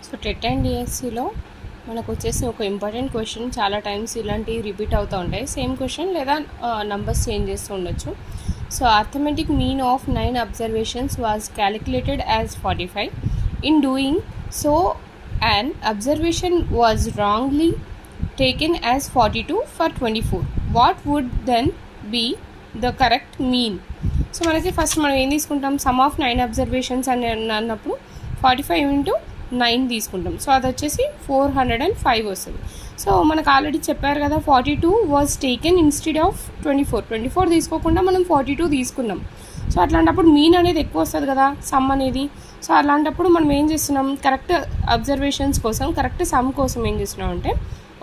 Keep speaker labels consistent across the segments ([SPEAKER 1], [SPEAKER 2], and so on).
[SPEAKER 1] So TET and డిఎస్సిలో మనకు వచ్చేసి ఒక ఇంపార్టెంట్ క్వశ్చన్, చాలా టైమ్స్ ఇలాంటివి రిపీట్ అవుతూ ఉంటాయి. సేమ్ క్వశ్చన్ లేదా నంబర్స్ చేంజ్ చేస్తూ ఉండొచ్చు. So arithmetic mean of 9 observations was calculated as 45. In doing so an observation was wrongly taken as 42 for 24. What would then be the correct mean? So మనకి first మనం ఏం తీసుకుంటాం, some of 9 observations అని అన్నప్పుడు 45 into 9 తీసుకుంటాం. So అది వచ్చేసి 405 వస్తుంది. సో మనకు ఆల్రెడీ చెప్పారు కదా, 42 వాజ్ టేకెన్ ఇన్స్టెడ్ ఆఫ్ 24 తీసుకోకుండా మనం 42 తీసుకున్నాం. సో అట్లాంటప్పుడు మీన్ అనేది ఎక్కువ వస్తుంది కదా, సమ్ అనేది. సో అలాంటప్పుడు మనం ఏం చేస్తున్నాం, కరెక్ట్ అబ్జర్వేషన్స్ కోసం, కరెక్ట్ సమ్ కోసం ఏం చేస్తున్నాం అంటే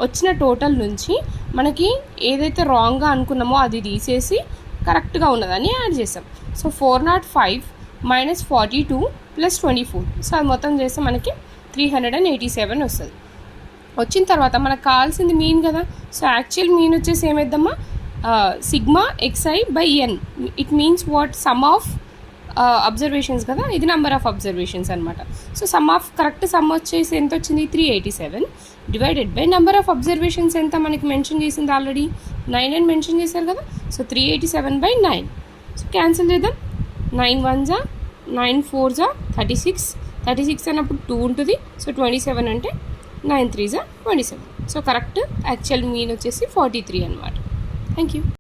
[SPEAKER 1] వచ్చిన టోటల్ నుంచి మనకి ఏదైతే రాంగ్గా అనుకున్నామో అది తీసేసి కరెక్ట్గా ఉన్నదని యాడ్ చేస్తాం. So 405 minus 42 plus 24. సో అది మొత్తం చేస్తే మనకి 387 వస్తుంది. వచ్చిన తర్వాత మనకు కావాల్సింది మీన్ కదా. సో యాక్చువల్ మీన్ వచ్చేసి ఏమైద్దామా, sigma xi by n. It means what, sum of observations కదా, ఇది నెంబర్ ఆఫ్ అబ్జర్వేషన్స్ అనమాట. So sum of correct sum వచ్చేసి ఎంత వచ్చింది, 387 divided by number of observations ఎంత మనకి మెన్షన్ చేసింది ఆల్రెడీ 9 అని మెన్షన్ చేశారు కదా. So 387 by 9. సో క్యాన్సిల్ చేద్దాం. 9 1 జా 9 4 జా 36 అన్నప్పుడు 2 ఉంటుంది. సో 27 అంటే 9 3 జా 27. సో కరెక్ట్ యాక్చువల్ మీన్ వచ్చేసి 43 అనమాట. Thank you.